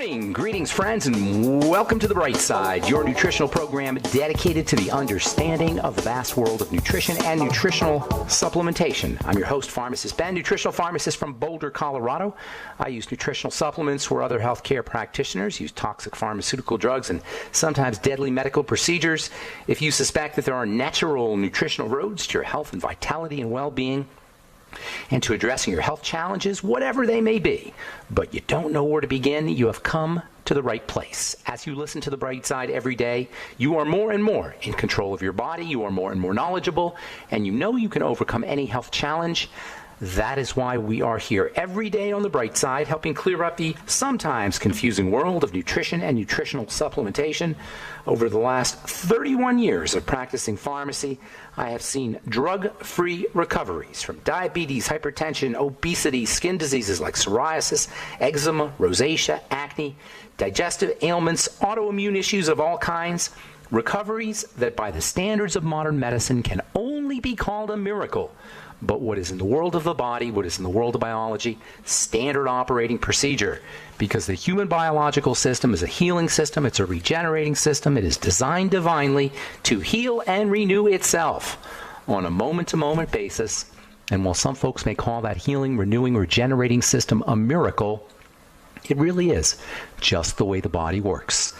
morning. Greetings, friends, and welcome to The Bright Side, your nutritional program dedicated to the understanding of the vast world of nutrition and nutritional supplementation. I'm your host, Pharmacist Ben, nutritional pharmacist from Boulder, Colorado. I use nutritional supplements where other healthcare practitioners use toxic pharmaceutical drugs and sometimes deadly medical procedures. If you suspect that there are natural nutritional roads to your health and vitality and well-being, and to addressing your health challenges, whatever they may be, but you don't know where to begin, you have come to the right place. As you listen to The Bright Side every day, you are more and more in control of your body, you are more and more knowledgeable, and you know you can overcome any health challenge. That is why we are here every day on The Bright Side, helping clear up the sometimes confusing world of nutrition and nutritional supplementation. Over the last 31 years of practicing pharmacy, I have seen drug-free recoveries from diabetes, hypertension, obesity, skin diseases like psoriasis, eczema, rosacea, acne, digestive ailments, autoimmune issues of all kinds. Recoveries that by the standards of modern medicine can only be called a miracle. But what is in the world of the body, what is in the world of biology, standard operating procedure. Because the human biological system is a healing system, it's a regenerating system, it is designed divinely to heal and renew itself on a moment-to-moment basis. And while some folks may call that healing, renewing, regenerating system a miracle, it really is just the way the body works.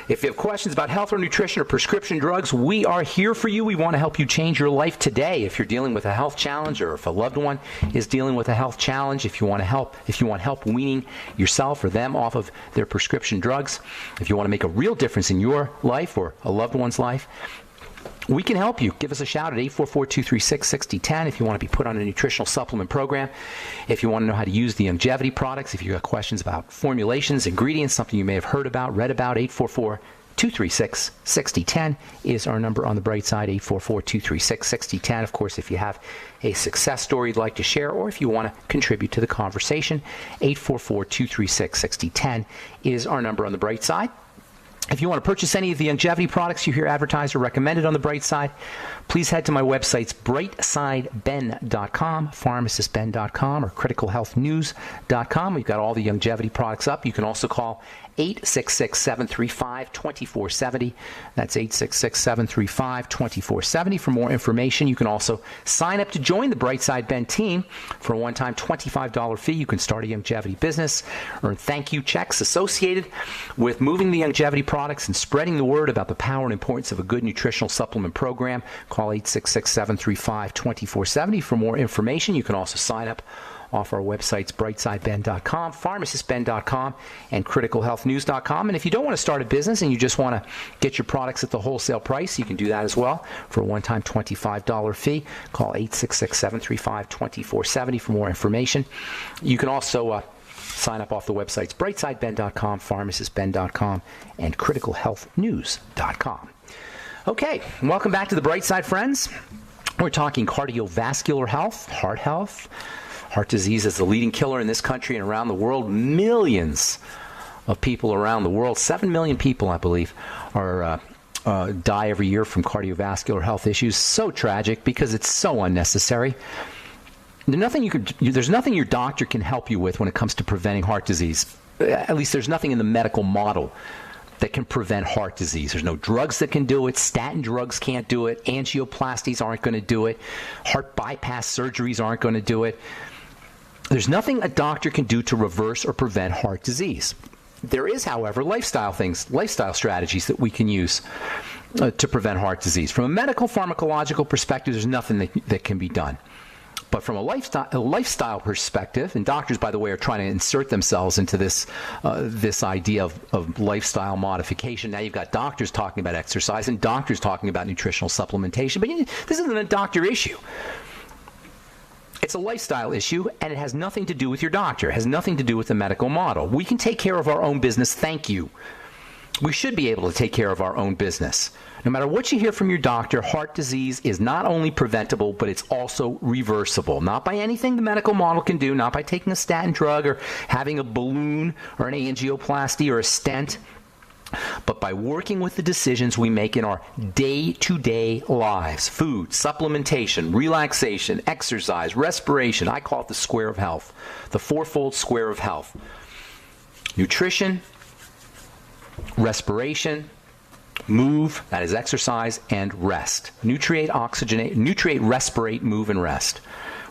If you have questions about health or nutrition or prescription drugs, we are here for you. We want to help you change your life today. If you're dealing with a health challenge or if a loved one is dealing with a health challenge, if you want help weaning yourself or them off of their prescription drugs, if you want to make a real difference in your life or a loved one's life, we can help you. Give us a shout at 844-236-6010 if you want to be put on a nutritional supplement program. If you want to know how to use the longevity products, if you have questions about formulations, ingredients, something you may have heard about, read about, 844-236-6010 is our number on The Bright Side, 844-236-6010. Of course, if you have a success story you'd like to share or if you want to contribute to the conversation, 844-236-6010 is our number on The Bright Side. If you want to purchase any of the longevity products you hear advertised or recommended on The Bright Side, please head to my websites, brightsideben.com, pharmacistben.com, or criticalhealthnews.com. We've got all the longevity products up. You can also call 866-735-2470. That's 866-735-2470 for more information. You can also sign up to join the Bright Side Ben team for a one-time $25 fee. You can start a longevity business, earn thank you checks associated with moving the longevity products and spreading the word about the power and importance of a good nutritional supplement program. Call 866-735-2470 for more information. You can also sign up off our websites, brightsideben.com, pharmacistben.com, and criticalhealthnews.com. And if you don't want to start a business and you just want to get your products at the wholesale price, you can do that as well for a one-time $25 fee. Call 866-735-2470 for more information. You can also sign up off the websites, brightsideben.com, pharmacistben.com, and criticalhealthnews.com. Okay, welcome back to The Bright Side, friends. We're talking cardiovascular health, heart health. Heart disease is the leading killer in this country and around the world. Millions of people around the world, 7 million people, I believe, die every year from cardiovascular health issues. So tragic because it's so unnecessary. There's nothing your doctor can help you with when it comes to preventing heart disease. At least there's nothing in the medical model that can prevent heart disease. There's no drugs that can do it. Statin drugs can't do it. Angioplasties aren't going to do it. Heart bypass surgeries aren't going to do it. There's nothing a doctor can do to reverse or prevent heart disease. There is, however, lifestyle strategies that we can use to prevent heart disease. From a medical pharmacological perspective, there's nothing that can be done. But from a lifestyle perspective, and doctors, by the way, are trying to insert themselves into this idea of lifestyle modification. Now you've got doctors talking about exercise and doctors talking about nutritional supplementation. But this isn't a doctor issue. It's a lifestyle issue, and it has nothing to do with your doctor. It has nothing to do with the medical model. We can take care of our own business. Thank you. We should be able to take care of our own business. No matter what you hear from your doctor, heart disease is not only preventable, but it's also reversible. Not by anything the medical model can do, not by taking a statin drug or having a balloon or an angioplasty or a stent, but by working with the decisions we make in our day-to-day lives. Food, supplementation, relaxation, exercise, respiration. I call it the square of health, the fourfold square of health. Nutrition, respiration, move, that is exercise, and rest. Nutriate, oxygenate, nutriate, respirate, move, and rest.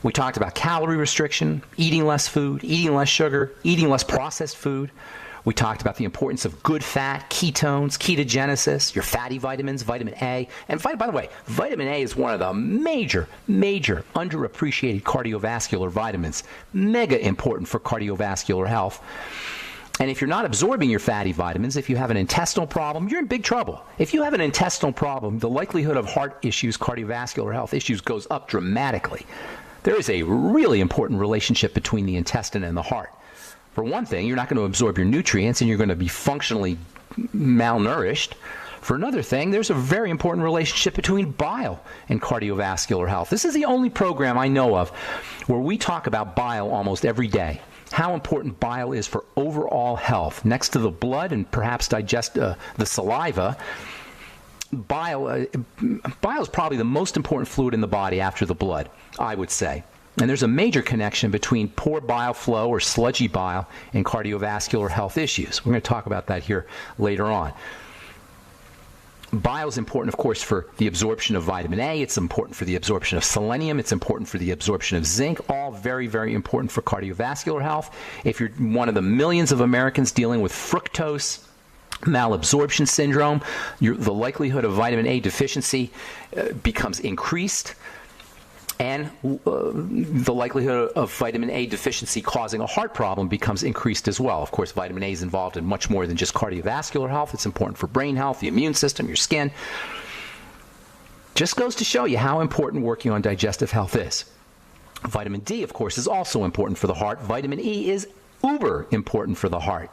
We talked about calorie restriction, eating less food, eating less sugar, eating less processed food. We talked about the importance of good fat, ketones, ketogenesis, your fatty vitamins, vitamin A. And by the way, vitamin A is one of the major underappreciated cardiovascular vitamins. Mega important for cardiovascular health. And if you're not absorbing your fatty vitamins, if you have an intestinal problem, you're in big trouble. If you have an intestinal problem, the likelihood of heart issues, cardiovascular health issues goes up dramatically. There is a really important relationship between the intestine and the heart. For one thing, you're not going to absorb your nutrients and you're going to be functionally malnourished. For another thing, there's a very important relationship between bile and cardiovascular health. This is the only program I know of where we talk about bile almost every day. How important bile is for overall health. Next to the blood and perhaps the saliva, bile is probably the most important fluid in the body after the blood, I would say. And there's a major connection between poor bile flow or sludgy bile and cardiovascular health issues. We're going to talk about that here later on. Bile is important, of course, for the absorption of vitamin A. It's important for the absorption of selenium. It's important for the absorption of zinc. All very, very important for cardiovascular health. If you're one of the millions of Americans dealing with fructose malabsorption syndrome, the likelihood of vitamin A deficiency becomes increased. And the likelihood of vitamin A deficiency causing a heart problem becomes increased as well. Of course, vitamin A is involved in much more than just cardiovascular health. It's important for brain health, the immune system, your skin. Just goes to show you how important working on digestive health is. Vitamin D, of course, is also important for the heart. Vitamin E is uber important for the heart.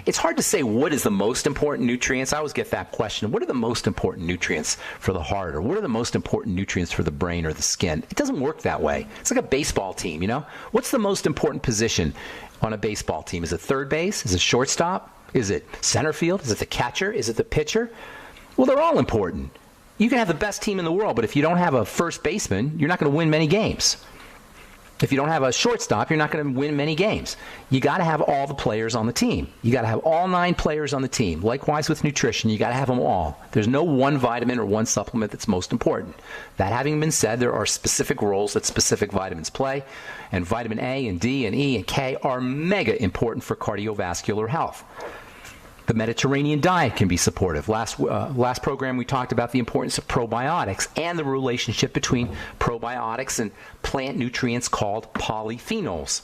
It's hard to say what is the most important nutrients. I always get that question. What are the most important nutrients for the heart? Or what are the most important nutrients for the brain or the skin? It doesn't work that way. It's like a baseball team, you know? What's the most important position on a baseball team? Is it third base? Is it shortstop? Is it center field? Is it the catcher? Is it the pitcher? Well, they're all important. You can have the best team in the world, but if you don't have a first baseman, you're not going to win many games. If you don't have a shortstop, you're not going to win many games. You got to have all the players on the team. You got to have all 9 players on the team. Likewise with nutrition, you got to have them all. There's no one vitamin or one supplement that's most important. That having been said, there are specific roles that specific vitamins play, and vitamin A and D and E and K are mega important for cardiovascular health. The Mediterranean diet can be supportive. Last program we talked about the importance of probiotics and the relationship between probiotics and plant nutrients called polyphenols,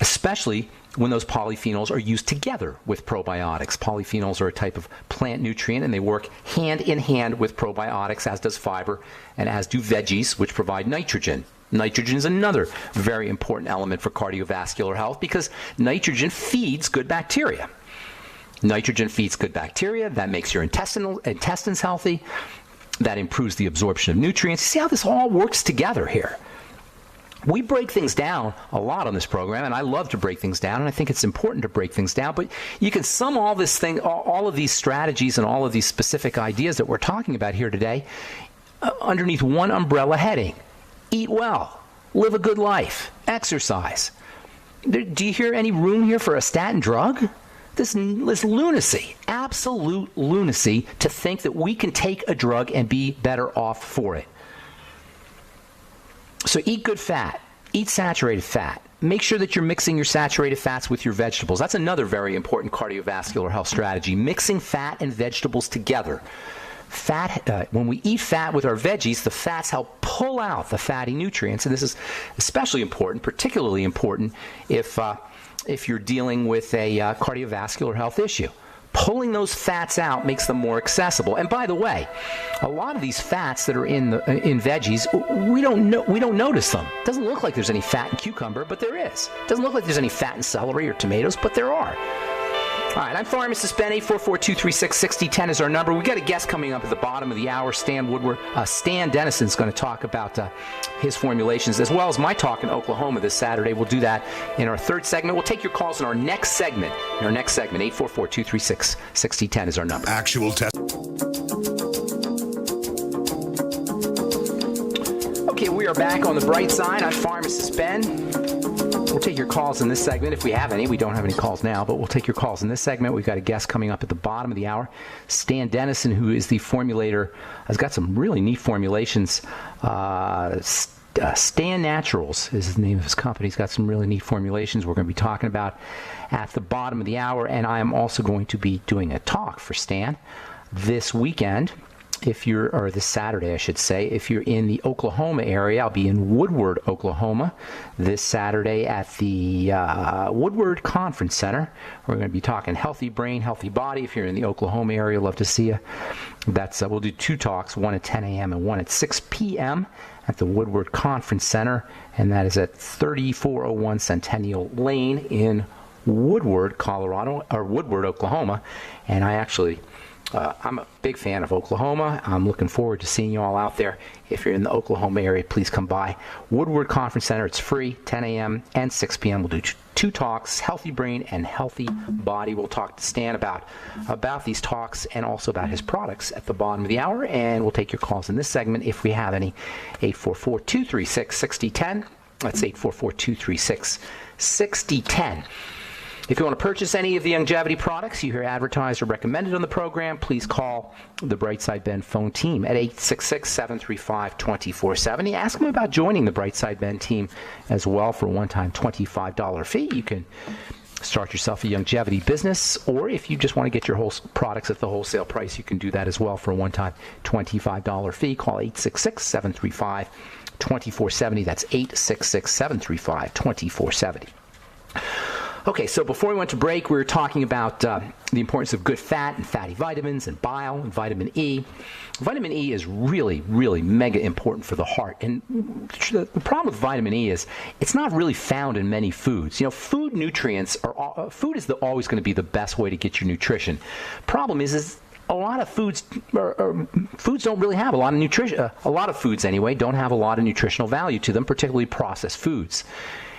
especially when those polyphenols are used together with probiotics. Polyphenols are a type of plant nutrient, and they work hand in hand with probiotics, as does fiber, and as do veggies, which provide nitrogen. Nitrogen is another very important element for cardiovascular health because nitrogen feeds good bacteria. Nitrogen feeds good bacteria. That makes your intestines healthy. That improves the absorption of nutrients. See how this all works together here. We break things down a lot on this program, and I love to break things down, and I think it's important to break things down. But you can sum all of these strategies and all of these specific ideas that we're talking about here today underneath one umbrella heading. Eat well. Live a good life. Exercise. Do you hear any room here for a statin drug? This lunacy, absolute lunacy, to think that we can take a drug and be better off for it. So eat good fat. Eat saturated fat. Make sure that you're mixing your saturated fats with your vegetables. That's another very important cardiovascular health strategy, mixing fat and vegetables together. When we eat fat with our veggies, the fats help pull out the fatty nutrients, and this is especially important, particularly important if you're dealing with a cardiovascular health issue. Pulling those fats out makes them more accessible. And by the way, a lot of these fats that are in veggies, we don't notice them. It doesn't look like there's any fat in cucumber, but there is. It doesn't look like there's any fat in celery or tomatoes, but there are. All right, I'm Pharmacist Ben. 844-236-6010 is our number. We got a guest coming up at the bottom of the hour. Stan Dennison's going to talk about his formulations, as well as my talk in Oklahoma this Saturday. We'll do that in our third segment. We'll take your calls in our next segment. 844-236-6010 is our number. Actual test. Okay, we are back on the bright side. I'm Pharmacist Ben. We'll take your calls in this segment if we have any. We don't have any calls now, but we'll take your calls in this segment. We've got a guest coming up at the bottom of the hour, Stan Dennison, who is the formulator, has got some really neat formulations. Stan Naturals is the name of his company. He's got some really neat formulations we're going to be talking about at the bottom of the hour, and I am also going to be doing a talk for Stan this weekend. Or this Saturday, I should say, if you're in the Oklahoma area, I'll be in Woodward, Oklahoma, this Saturday at the Woodward Conference Center. We're going to be talking healthy brain, healthy body. If you're in the Oklahoma area, love to see you. We'll do two talks, one at 10 a.m. and one at 6 p.m. at the Woodward Conference Center, and that is at 3401 Centennial Lane in Woodward, Oklahoma. And I'm a big fan of Oklahoma. I'm looking forward to seeing you all out there. If you're in the Oklahoma area, please come by. Woodward Conference Center, it's free, 10 a.m. and 6 p.m. We'll do two talks, healthy brain and healthy body. We'll talk to Stan about these talks and also about his products at the bottom of the hour. And we'll take your calls in this segment if we have any. 844-236-6010. That's 844-236-6010. If you want to purchase any of the longevity products you hear advertised or recommended on the program, please call the Brightside Ben phone team at 866-735-2470. Ask them about joining the Brightside Ben team as well for a one-time $25 fee. You can start yourself a longevity business, or if you just want to get your whole products at the wholesale price, you can do that as well for a one-time $25 fee. Call 866-735-2470. That's 866-735-2470. Okay, so before we went to break, we were talking about the importance of good fat and fatty vitamins and bile and vitamin E. Vitamin E is really, really mega important for the heart. And the problem with vitamin E is it's not really found in many foods. You know, food nutrients food is always going to be the best way to get your nutrition. Problem is a lot of foods don't really have a lot of nutrition. A lot of foods, anyway, don't have a lot of nutritional value to them, particularly processed foods.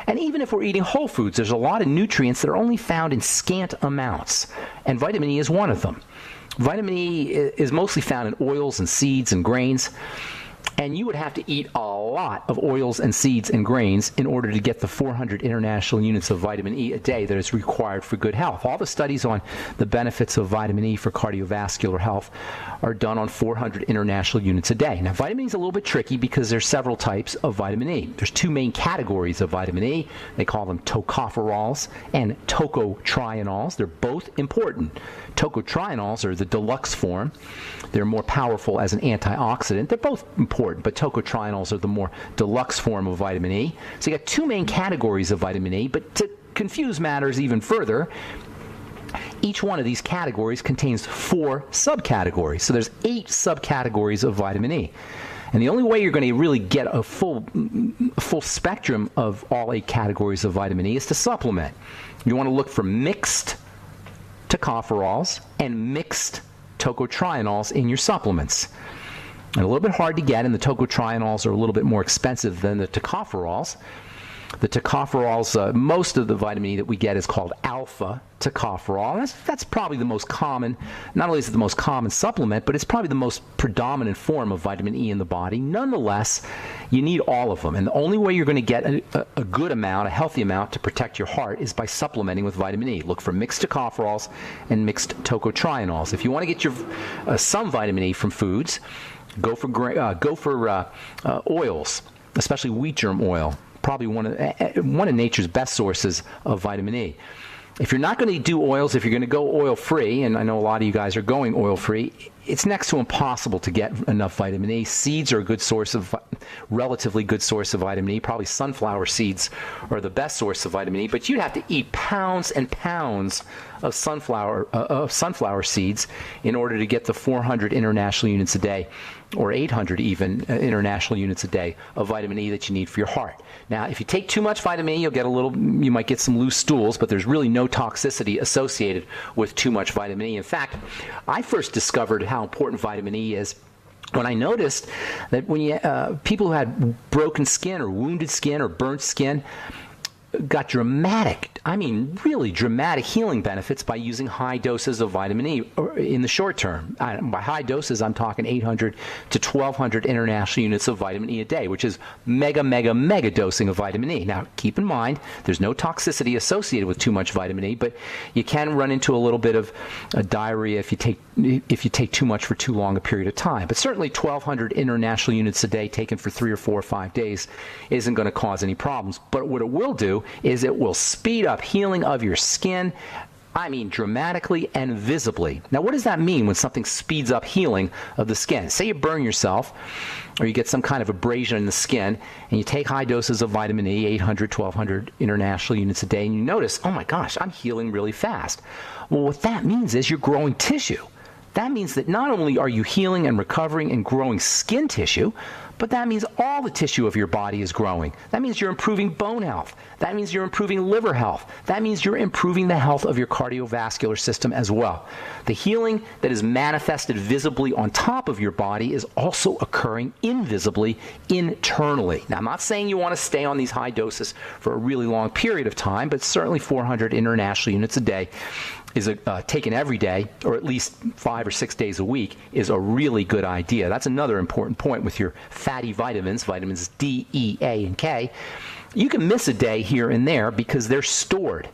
And even if we're eating whole foods, there's a lot of nutrients that are only found in scant amounts, and vitamin E is one of them. Vitamin E is mostly found in oils and seeds and grains, and you would have to eat a lot of oils and seeds and grains in order to get the 400 international units of vitamin E a day that is required for good health. All the studies on the benefits of vitamin E for cardiovascular health are done on 400 international units a day. Now, vitamin E is a little bit tricky because there's several types of vitamin E. There's two main categories of vitamin E. They call them tocopherols and tocotrienols. They're both important. Tocotrienols are the deluxe form. They're more powerful as an antioxidant. They're both important, but tocotrienols are the more deluxe form of vitamin E. So you got two main categories of vitamin E, but to confuse matters even further, each one of these categories contains 4 subcategories. So there's 8 subcategories of vitamin E. And the only way you're going to really get a full spectrum of all 8 categories of vitamin E is to supplement. You want to look for mixed tocopherols and mixed tocotrienols in your supplements. And a little bit hard to get, and the tocotrienols are a little bit more expensive than the tocopherols. The tocopherols, most of the vitamin E that we get is called alpha tocopherol. That's probably the most common. Not only is it the most common supplement, but it's probably the most predominant form of vitamin E in the body. Nonetheless, you need all of them. And the only way you're going to get a good amount, a healthy amount to protect your heart is by supplementing with vitamin E. Look for mixed tocopherols and mixed tocotrienols. If you want to get your some vitamin E from foods, go for oils, especially wheat germ oil. Probably one of nature's best sources of vitamin E. If you're not going to do oils, if you're going to go oil-free, and I know a lot of you guys are going oil-free, it's next to impossible to get enough vitamin E. Seeds are a relatively good source of vitamin E. Probably sunflower seeds are the best source of vitamin E, but you'd have to eat pounds and pounds of sunflower seeds in order to get the 400 international units a day, or 800 even international units a day of vitamin E that you need for your heart. Now, if you take too much vitamin E, you might get some loose stools, but there's really no toxicity associated with too much vitamin E. In fact, I first discovered how important vitamin E is when I noticed that when people who had broken skin or wounded skin or burnt skin, got dramatic, I mean really dramatic healing benefits by using high doses of vitamin E in the short term. By high doses, I'm talking 800 to 1,200 international units of vitamin E a day, which is mega dosing of vitamin E. Now, keep in mind, there's no toxicity associated with too much vitamin E, but you can run into a little bit of diarrhea if you take too much for too long a period of time. But certainly 1,200 international units a day taken for 3 or 4 or 5 days isn't going to cause any problems. But what it will do is it will speed up healing of your skin, I mean dramatically and visibly. Now, what does that mean when something speeds up healing of the skin? Say you burn yourself or you get some kind of abrasion in the skin and you take high doses of vitamin E, 800, 1,200 international units a day, and you notice, oh my gosh, I'm healing really fast. Well, what that means is you're growing tissue. That means that not only are you healing and recovering and growing skin tissue, but that means all the tissue of your body is growing. That means you're improving bone health. That means you're improving liver health. That means you're improving the health of your cardiovascular system as well. The healing that is manifested visibly on top of your body is also occurring invisibly internally. Now, I'm not saying you want to stay on these high doses for a really long period of time, but certainly 400 international units a day is taken every day, or at least 5 or 6 days a week, is a really good idea. That's another important point with your fatty vitamins, vitamins D, E, A, and K. You can miss a day here and there because they're stored.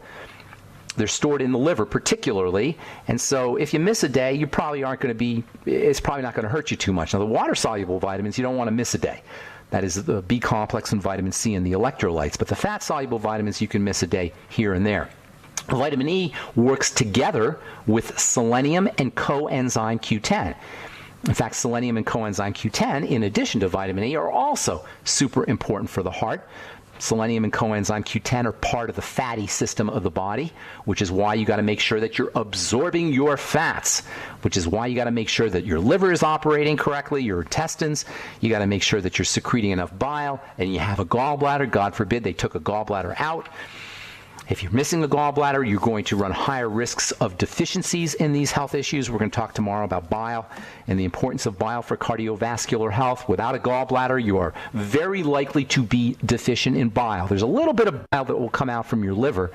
They're stored in the liver particularly, and so if you miss a day, you probably aren't going to be, it's probably not going to hurt you too much. Now, the water-soluble vitamins, you don't want to miss a day. That is the B complex and vitamin C and the electrolytes, but the fat-soluble vitamins, you can miss a day here and there. Vitamin E works together with selenium and coenzyme Q10. In fact, selenium and coenzyme Q10, in addition to vitamin E, are also super important for the heart. Selenium and coenzyme Q10 are part of the fatty system of the body, which is why you got to make sure that you're absorbing your fats, which is why you got to make sure that your liver is operating correctly, your intestines. You got to make sure that you're secreting enough bile, and you have a gallbladder. God forbid they took a gallbladder out. If you're missing a gallbladder, you're going to run higher risks of deficiencies in these health issues. We're going to talk tomorrow about bile and the importance of bile for cardiovascular health. Without a gallbladder, you are very likely to be deficient in bile. There's a little bit of bile that will come out from your liver,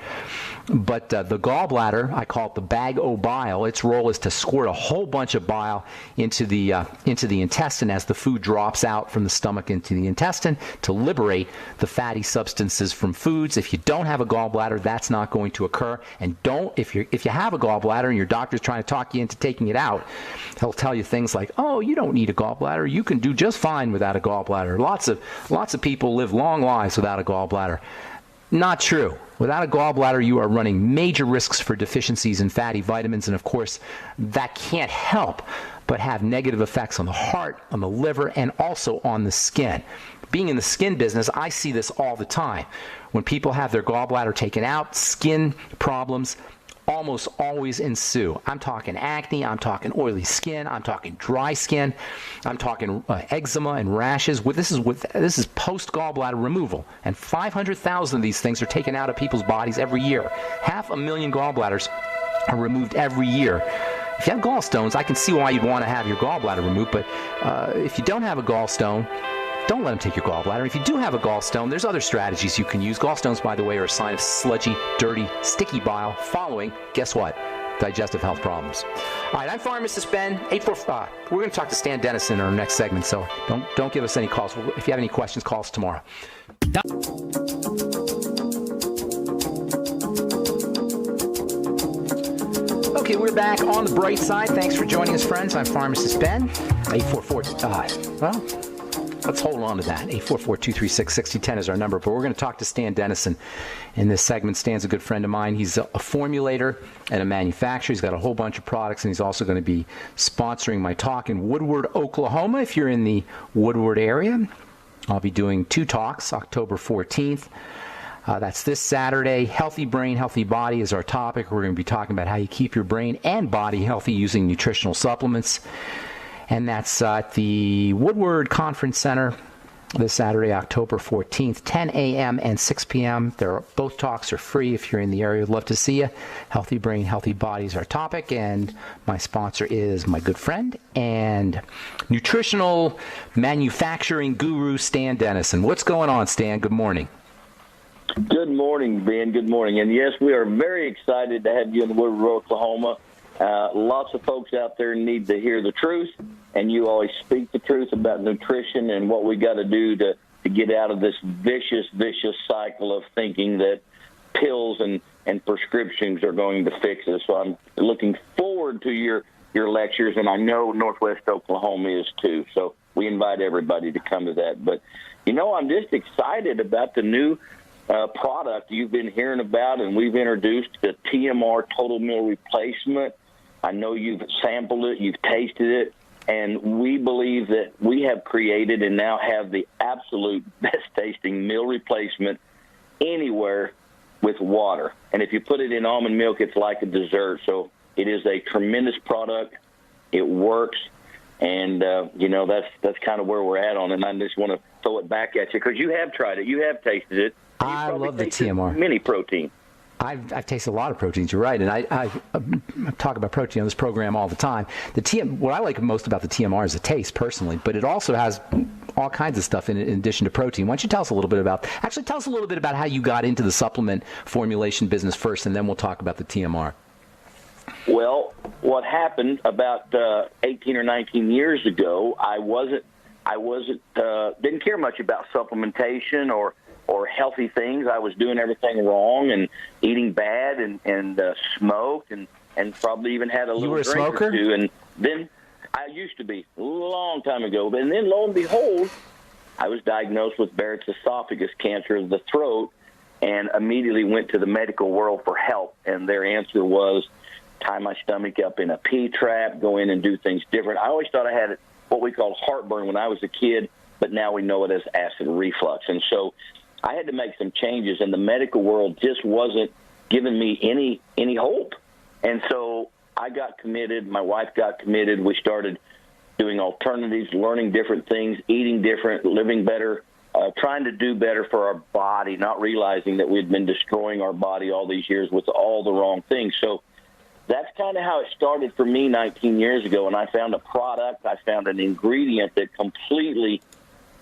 but the gallbladder, I call it the bag o' bile. Its role is to squirt a whole bunch of bile into the intestine as the food drops out from the stomach into the intestine to liberate the fatty substances from foods. If you don't have a gallbladder, that's not going to occur. And if you have a gallbladder and your doctor's trying to talk you into taking it out, he'll tell you things like, oh, you don't need a gallbladder. You can do just fine without a gallbladder. Lots of people live long lives without a gallbladder. Not true. Without a gallbladder, you are running major risks for deficiencies in fatty vitamins, and of course, that can't help but have negative effects on the heart, on the liver, and also on the skin. Being in the skin business, I see this all the time. When people have their gallbladder taken out, skin problems almost always ensue. I'm talking acne, I'm talking oily skin, I'm talking dry skin, I'm talking eczema and rashes. This is post gallbladder removal, and 500,000 of these things are taken out of people's bodies every year. 500,000 gallbladders are removed every year. If you have gallstones, I can see why you'd want to have your gallbladder removed, but if you don't have a gallstone, don't let them take your gallbladder. If you do have a gallstone, there's other strategies you can use. Gallstones, by the way, are a sign of sludgy, dirty, sticky bile following, guess what? Digestive health problems. All right, I'm Pharmacist Ben, 845. We're going to talk to Stan Dennison in our next segment, so don't give us any calls. If you have any questions, call us tomorrow. Okay, we're back on the bright side. Thanks for joining us, friends. I'm Pharmacist Ben, 844. Let's hold on to that. 844-236-6010 is our number. But we're going to talk to Stan Dennison in this segment. Stan's a good friend of mine. He's a formulator and a manufacturer. He's got a whole bunch of products, and he's also going to be sponsoring my talk in Woodward, Oklahoma. If you're in the Woodward area, I'll be doing 2 talks, October 14th. That's this Saturday. Healthy brain, healthy body is our topic. We're going to be talking about how you keep your brain and body healthy using nutritional supplements. And that's at the Woodward Conference Center this Saturday, October 14th, 10 a.m. and 6 p.m. Both talks are free if you're in the area. I'd love to see you. Healthy brain, healthy body is our topic. And my sponsor is my good friend and nutritional manufacturing guru, Stan Dennison. What's going on, Stan? Good morning. Good morning, Ben. Good morning. And yes, we are very excited to have you in Woodrow, Oklahoma. Lots of folks out there need to hear the truth, and you always speak the truth about nutrition and what we got to do to get out of this vicious cycle of thinking that pills and prescriptions are going to fix us. So I'm looking forward to your lectures, and I know Northwest Oklahoma is too. So we invite everybody to come to that. But, I'm just excited about the new product you've been hearing about, and we've introduced the TMR Total Meal Replacement. I know you've sampled it, you've tasted it, and we believe that we have created and now have the absolute best-tasting meal replacement anywhere with water. And if you put it in almond milk, it's like a dessert. So it is a tremendous product. It works. And, that's kind of where we're at on it. And I just want to throw it back at you because you have tried it. You have tasted it. I love the TMR. Mini protein. I've tasted a lot of proteins. You're right, and I talk about protein on this program all the time. What I like most about the TMR is the taste, personally, but it also has all kinds of stuff in addition to protein. Why don't you tell us a little bit about how you got into the supplement formulation business first, and then we'll talk about the TMR. Well, what happened about 18 or 19 years ago, I didn't care much about supplementation or healthy things. I was doing everything wrong and eating bad and smoked and probably even had a little drink smoker? Or two. And then I used to be a long time ago. And then lo and behold, I was diagnosed with Barrett's esophagus cancer of the throat and immediately went to the medical world for help. And their answer was tie my stomach up in a P-trap, go in and do things different. I always thought I had what we called heartburn when I was a kid, but now we know it as acid reflux. And so I had to make some changes, and the medical world just wasn't giving me any hope. And so I got committed. My wife got committed. We started doing alternatives, learning different things, eating different, living better, trying to do better for our body, not realizing that we'd been destroying our body all these years with all the wrong things. So that's kind of how it started for me 19 years ago, and I found a product, I found an ingredient that completely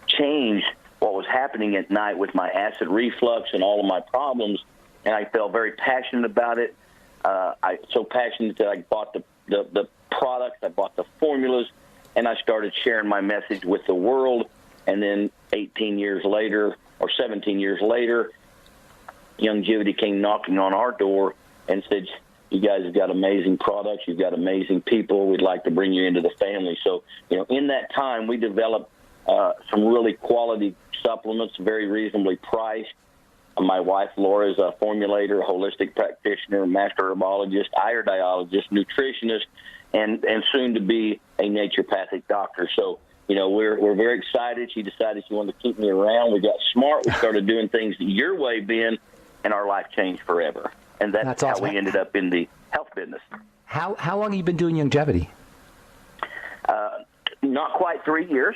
changed what was happening at night with my acid reflux and all of my problems, and I felt very passionate about it. So passionate that I bought the products, I bought the formulas, and I started sharing my message with the world. And then 18 years later, or 17 years later, Youngevity came knocking on our door and said, you guys have got amazing products, you've got amazing people, we'd like to bring you into the family. So, in that time, we developed some really quality supplements, very reasonably priced. My wife, Laura, is a formulator, holistic practitioner, master herbologist, iodologist, nutritionist, and soon to be a naturopathic doctor. So, we're very excited. She decided she wanted to keep me around. We got smart. We started doing things your way, Ben, and our life changed forever. And that's how we ended up in the health business. How long have you been doing Youngevity? Not quite 3 years.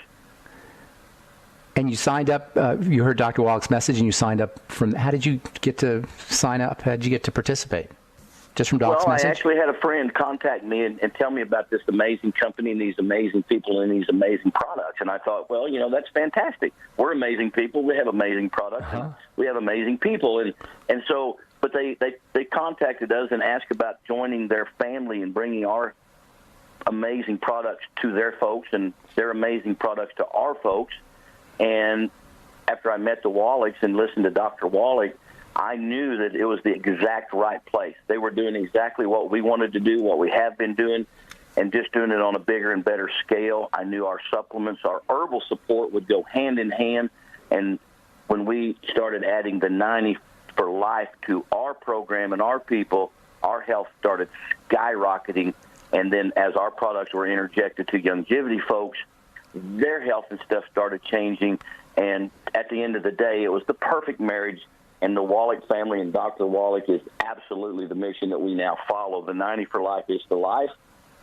And you signed up, you heard Dr. Wallach's message, and you signed up how did you get to sign up? How did you get to participate? Just from Doc's message? Well, I actually had a friend contact me and tell me about this amazing company and these amazing people and these amazing products. And I thought, well, that's fantastic. We're amazing people. We have amazing products. And we have amazing people. And so, but they contacted us and asked about joining their family and bringing our amazing products to their folks and their amazing products to our folks. And after I met the Wallachs and listened to Dr. Wallach, I knew that it was the exact right place. They were doing exactly what we wanted to do, what we have been doing, and just doing it on a bigger and better scale. I knew our supplements, our herbal support would go hand in hand. And when we started adding the 90 for life to our program and our people, our health started skyrocketing. And then as our products were interjected to Youngevity folks, their health and stuff started changing. And at the end of the day, it was the perfect marriage. And the Wallach family and Dr. Wallach is absolutely the mission that we now follow. The 90 for life is the life.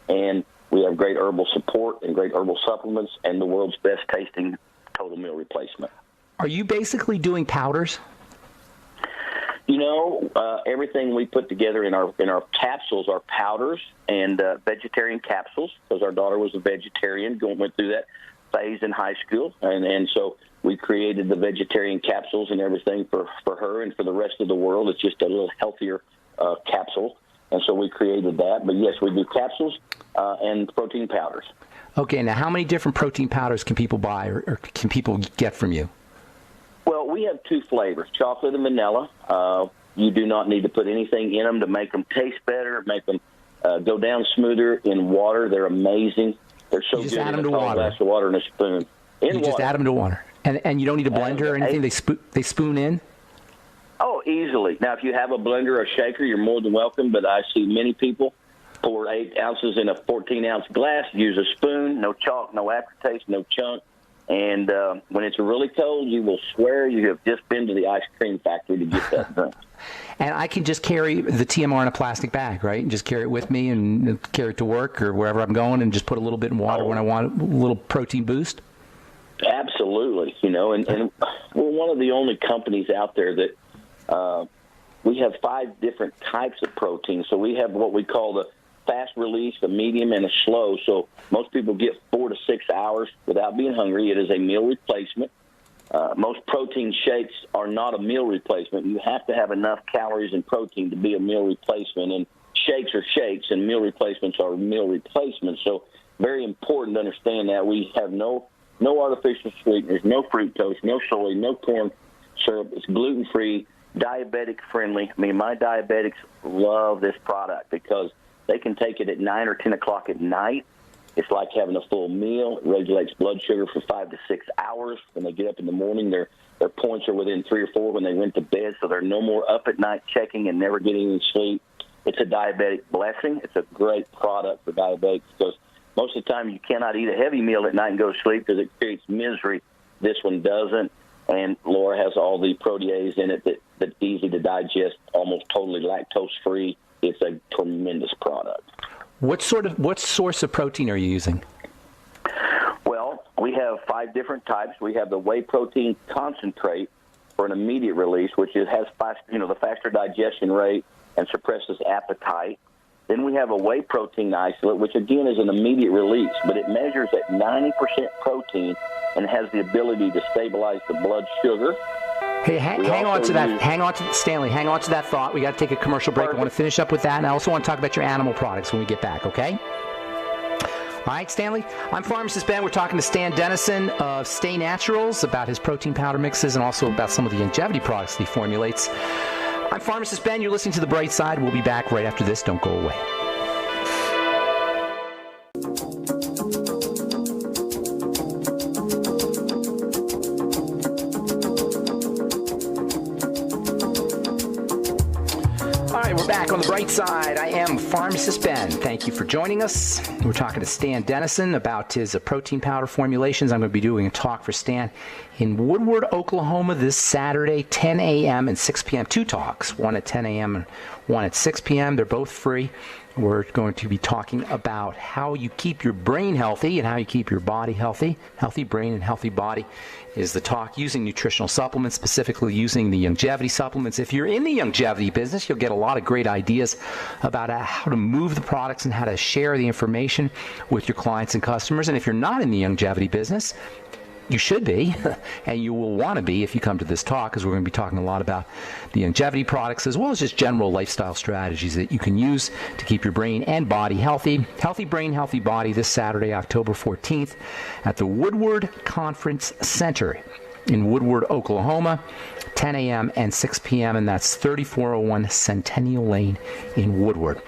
And we have great herbal support and great herbal supplements and the world's best tasting total meal replacement. Are you basically doing powders? Everything we put together in our capsules are powders and vegetarian capsules, because our daughter was a vegetarian, went through that. phase in high school, and so we created the vegetarian capsules and everything for her and for the rest of the world. It's just a little healthier capsule, and so we created that. But yes, we do capsules and protein powders. Okay, now how many different protein powders can people buy or can people get from you? Well, we have 2 flavors, chocolate and vanilla. You do not need to put anything in them to make them taste better, make them go down smoother in water. They're amazing. They're so good in a tall glass of water and a spoon. Just add them to water. And you don't need a blender or anything? They spoon in? Oh, easily. Now, if you have a blender or a shaker, you're more than welcome, but I see many people pour 8 ounces in a 14-ounce glass, use a spoon, no chalk, no aftertaste, no chunk. And when it's really cold, you will swear you have just been to the ice cream factory to get that drink. And I can just carry the TMR in a plastic bag, right? And just carry it with me and carry it to work or wherever I'm going and just put a little bit in water when I want a little protein boost? Absolutely. And we're one of the only companies out there that we have 5 different types of protein. So we have what we call the fast release, a medium, and a slow. So most people get 4 to 6 hours without being hungry. It is a meal replacement. Most protein shakes are not a meal replacement. You have to have enough calories and protein to be a meal replacement. And shakes are shakes, and meal replacements are meal replacements. So very important to understand that. We have no artificial sweeteners, no fructose, no soy, no corn syrup. It's gluten-free, diabetic-friendly. I mean, my diabetics love this product because they can take it at 9 or 10 o'clock at night. It's like having a full meal. It regulates blood sugar for 5 to 6 hours. When they get up in the morning, their points are within 3 or 4 when they went to bed, so they're no more up at night checking and never getting any sleep. It's a diabetic blessing. It's a great product for diabetics because most of the time you cannot eat a heavy meal at night and go to sleep because it creates misery. This one doesn't, and Laura has all the protease in it that's easy to digest, almost totally lactose-free. It's a tremendous product. What source of protein are you using? Well, we have 5 different types. We have the whey protein concentrate for an immediate release, which has the faster digestion rate and suppresses appetite. Then we have a whey protein isolate, which again is an immediate release, but it measures at 90% protein and has the ability to stabilize the blood sugar. Hey, hang on to that, Stanley. Hang on to that thought. We got to take a commercial break. I want to finish up with that, and I also want to talk about your animal products when we get back, okay? All right, Stanley. I'm Pharmacist Ben. We're talking to Stan Dennison of Stay Naturals about his protein powder mixes and also about some of the longevity products that he formulates. I'm Pharmacist Ben. You're listening to The Bright Side. We'll be back right after this. Don't go away. We're back on The Bright Side. I am Pharmacist Ben. Thank you for joining us. We're talking to Stan Dennison about his protein powder formulations. I'm going to be doing a talk for Stan in Woodward, Oklahoma this Saturday, 10 a.m. and 6 p.m. 2 talks, one at 10 a.m. and one at 6 p.m. They're both free. We're going to be talking about how you keep your brain healthy and how you keep your body healthy. Healthy brain and healthy body is the talk, using nutritional supplements, specifically using the longevity supplements. If you're in the longevity business, you'll get a lot of great ideas about how to move the products and how to share the information with your clients and customers. And if you're not in the longevity business, you should be, and you will want to be if you come to this talk, because we're going to be talking a lot about the longevity products as well as just general lifestyle strategies that you can use to keep your brain and body healthy. Healthy brain, healthy body this Saturday, October 14th at the Woodward Conference Center in Woodward, Oklahoma, 10 a.m. and 6 p.m., and that's 3401 Centennial Lane in Woodward.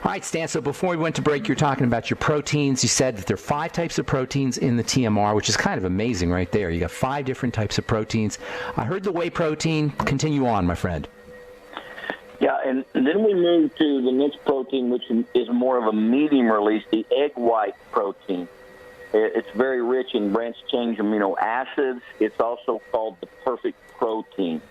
All right, Stan, so before we went to break, you're talking about your proteins. You said that there are 5 types of proteins in the TMR, which is kind of amazing right there. You got 5 different types of proteins. I heard the whey protein. Continue on, my friend. Yeah, and then we move to the next protein, which is more of a medium release, the egg white protein. It's very rich in branched-chain amino acids. It's also called the perfect protein.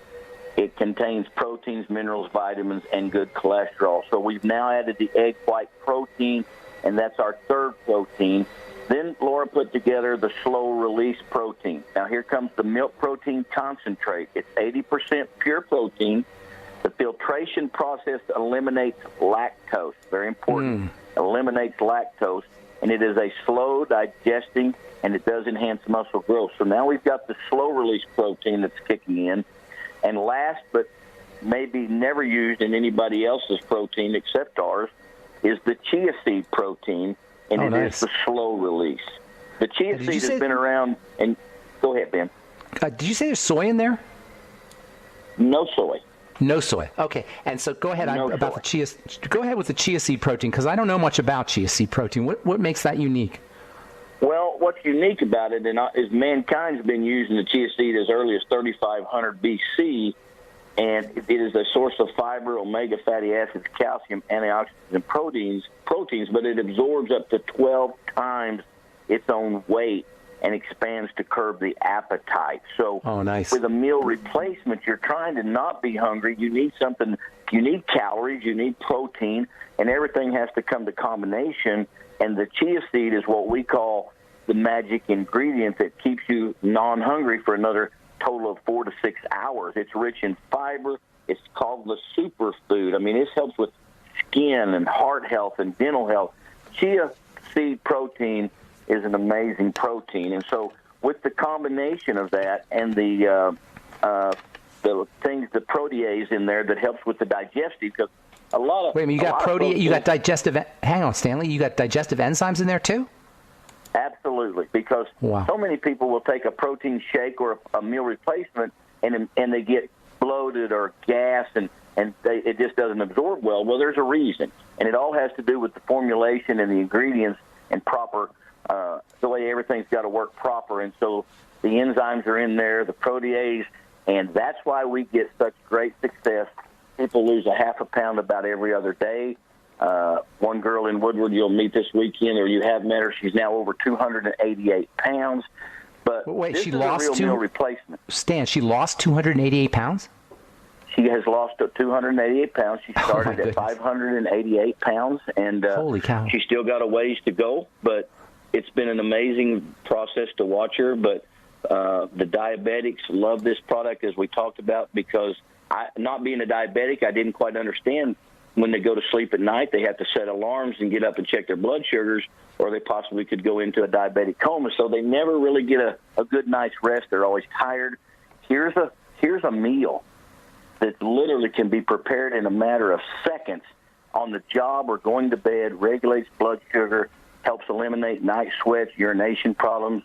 It contains proteins, minerals, vitamins, and good cholesterol. So we've now added the egg white protein, and that's our 3rd protein. Then Laura put together the slow-release protein. Now here comes the milk protein concentrate. It's 80% pure protein. The filtration process eliminates lactose. Very important. Eliminates lactose. and it is a slow digesting, and it does enhance muscle growth. So now we've got the slow-release protein that's kicking in. And last, but maybe never used in anybody else's protein except ours, is the chia seed protein, and it is the slow release. The chia seed has been around, and go ahead, Ben. Did you say there's soy in there? No soy. No soy. Okay, and so go ahead about the chia. Go ahead with the chia seed protein, because I don't know much about chia seed protein. What makes that unique? Well, what's unique about it is mankind's been using the chia seed as early as 3500 BC, and it is a source of fiber, omega fatty acids, calcium, antioxidants, and proteins, but it absorbs up to 12 times its own weight and expands to curb the appetite. So with a meal replacement, you're trying to not be hungry. You need something. You need calories. You need protein, and everything has to come to combination. And the chia seed is what we call the magic ingredient that keeps you non-hungry for another total of 4 to 6 hours. It's rich in fiber. It's called the superfood. I mean, this helps with skin and heart health and dental health. Chia seed protein is an amazing protein. And so with the combination of that and the things, the protease in there that helps with the digestive, because a lot of... Wait a minute, you got digestive... Hang on, Stanley. You got digestive enzymes in there, too? Absolutely, because so many people will take a protein shake or a meal replacement, and they get bloated or gas, and it just doesn't absorb well. Well, there's a reason, and it all has to do with the formulation and the ingredients and proper, the way everything's got to work proper. And so the enzymes are in there, the protease, and that's why we get such great success. People lose a half a pound about every other day. One girl in Woodward you'll meet this weekend, or you have met her, she's now over 288 pounds. But wait, this she is lost a real meal replacement. Stan, she lost 288 pounds? She has lost 288 pounds. She started at 588 pounds, and holy cow. She's still got a ways to go, but it's been an amazing process to watch her. But the diabetics love this product, as we talked about, because not being a diabetic, I didn't quite understand when they go to sleep at night, they have to set alarms and get up and check their blood sugars, or they possibly could go into a diabetic coma. So they never really get a good night's rest. They're always tired. Here's a meal that literally can be prepared in a matter of seconds on the job or going to bed, regulates blood sugar, helps eliminate night sweats, urination problems.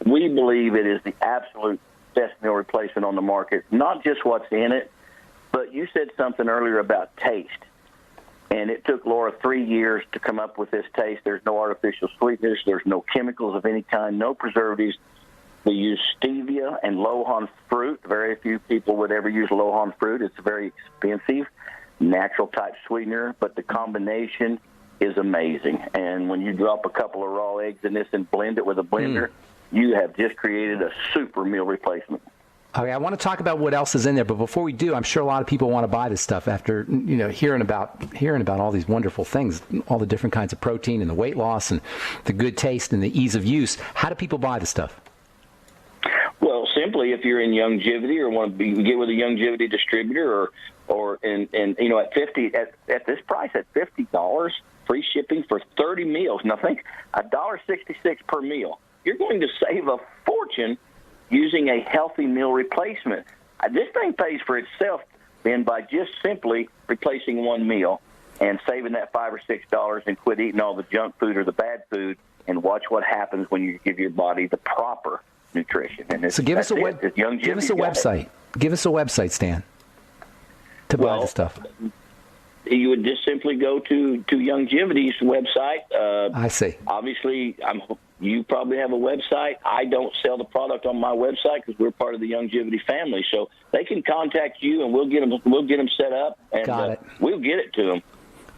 We believe it is the absolute best meal replacement on the market, not just what's in it, but you said something earlier about taste. And it took Laura 3 years to come up with this taste. There's no artificial sweeteners. There's no chemicals of any kind, no preservatives. We use stevia and Lohan fruit. Very few people would ever use Lohan fruit. It's a very expensive, natural-type sweetener, but the combination is amazing. And when you drop a couple of raw eggs in this and blend it with a blender, you have just created a super meal replacement. Okay, I want to talk about what else is in there, but before we do, I'm sure a lot of people want to buy this stuff after hearing about all these wonderful things, all the different kinds of protein and the weight loss and the good taste and the ease of use. How do people buy the stuff? Well, simply if you're in longevity or want to get with a longevity distributor, or at 50 at this price at $50, free shipping for 30 meals. Now think $1.66 per meal. You're going to save a fortune using a healthy meal replacement. This thing pays for itself, Ben, by just simply replacing one meal and saving that $5 or $6 and quit eating all the junk food or the bad food, and watch what happens when you give your body the proper nutrition. And so give us a website. Give us a website, Stan, to buy the stuff. You would just simply go to Longevity's website. I see. Obviously, you probably have a website. I don't sell the product on my website because we're part of the Longevity family. So they can contact you, and we'll get them set up, and we'll get it to them.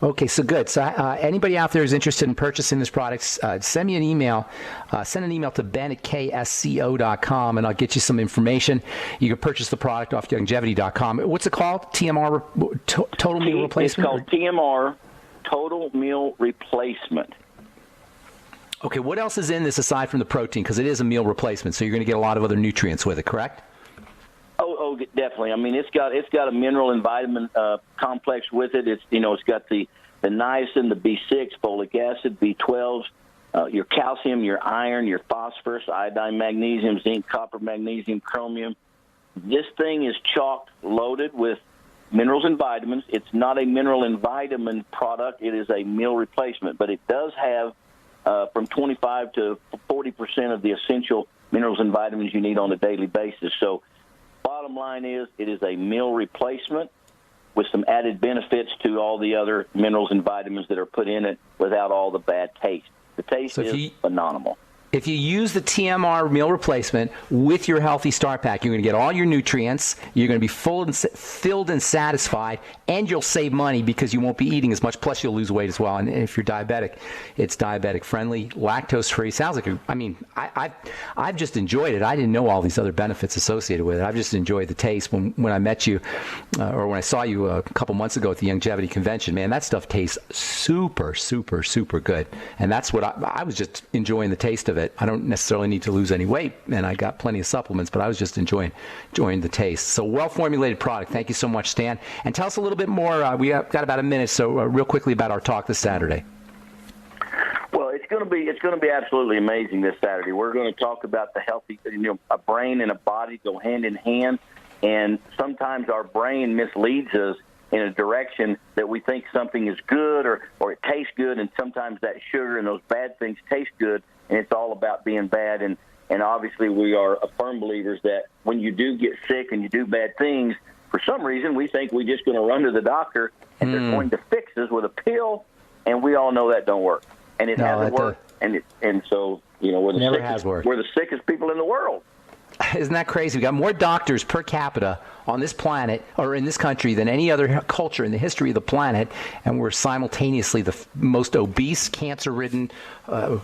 Okay, so good. So anybody out there who's interested in purchasing this product, send me an email. Send an email to ben@ksco.com, and I'll get you some information. You can purchase the product off longevity.com. What's it called? TMR, Total Meal Replacement? It's called TMR, Total Meal Replacement. Okay, what else is in this aside from the protein? Because it is a meal replacement, so you're going to get a lot of other nutrients with it, correct? Oh, definitely. I mean, it's got a mineral and vitamin complex with it. It's got the niacin, the B6, folic acid, B12s, your calcium, your iron, your phosphorus, iodine, magnesium, zinc, copper, magnesium, chromium. This thing is chock loaded with minerals and vitamins. It's not a mineral and vitamin product. It is a meal replacement, but it does have from 25 to 40% of the essential minerals and vitamins you need on a daily basis. So bottom line is it is a meal replacement with some added benefits to all the other minerals and vitamins that are put in it without all the bad taste. The taste is phenomenal. If you use the TMR meal replacement with your Healthy Start Pack, you're going to get all your nutrients, you're going to be filled and satisfied, and you'll save money because you won't be eating as much, plus you'll lose weight as well. And if you're diabetic, it's diabetic-friendly, lactose-free. Sounds like, I've just enjoyed it. I didn't know all these other benefits associated with it. I've just enjoyed the taste. When I met you, or when I saw you a couple months ago at the Longevity Convention, man, that stuff tastes super, super, super good. And that's what I was just enjoying the taste of it. I don't necessarily need to lose any weight, and I got plenty of supplements, but I was just enjoying the taste. So well-formulated product. Thank you so much, Stan. And tell us a little bit more. We have got about a minute, so real quickly about our talk this Saturday. Well, it's going to be absolutely amazing this Saturday. We're going to talk about the healthy, a brain and a body go hand in hand, and sometimes our brain misleads us in a direction that we think something is good or it tastes good, and sometimes that sugar and those bad things taste good, and it's all about being bad. And obviously we are firm believers that when you do get sick and you do bad things, for some reason we think we're just going to run to the doctor and they're going to fix us with a pill, and we all know that don't work. And it hasn't worked. And so, we're the sickest people in the world. Isn't that crazy? We got more doctors per capita on this planet or in this country than any other culture in the history of the planet, and we're simultaneously the most obese, cancer-ridden,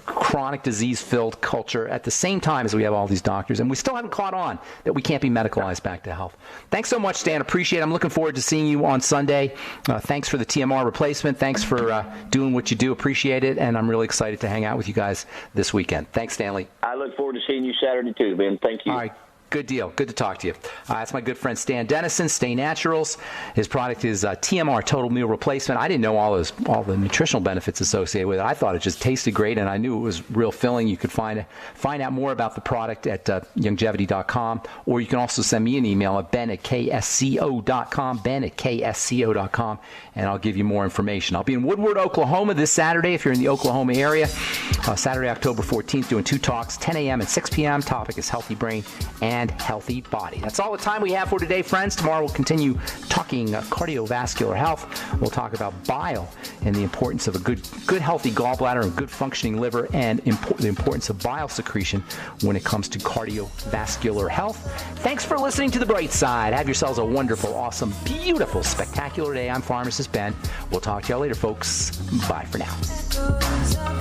chronic disease-filled culture at the same time as we have all these doctors, and we still haven't caught on that we can't be medicalized back to health. Thanks so much, Stan. Appreciate it. I'm looking forward to seeing you on Sunday. Thanks for the TMR replacement. Thanks for doing what you do. Appreciate it, and I'm really excited to hang out with you guys this weekend. Thanks, Stanley. I look forward to seeing you Saturday too, Ben. Thank you. All right. Good deal. Good to talk to you. That's my good friend Stan Dennison, Stay Naturals. His product is TMR, Total Meal Replacement. I didn't know all the nutritional benefits associated with it. I thought it just tasted great, and I knew it was real filling. You could find out more about the product at longevity.com, or you can also send me an email at ben@ksco.com, ben@ksco.com, and I'll give you more information. I'll be in Woodward, Oklahoma this Saturday if you're in the Oklahoma area. Saturday, October 14th, doing 2 talks, 10 a.m. and 6 p.m. Topic is healthy brain and healthy body. That's all the time we have for today, friends. Tomorrow we'll continue talking cardiovascular health. We'll talk about bile and the importance of a good healthy gallbladder and good functioning liver, and the importance of bile secretion when it comes to cardiovascular health. Thanks for listening to The Bright Side. Have yourselves a wonderful, awesome, beautiful, spectacular day. I'm Pharmacist Ben. We'll talk to y'all later, folks. Bye for now.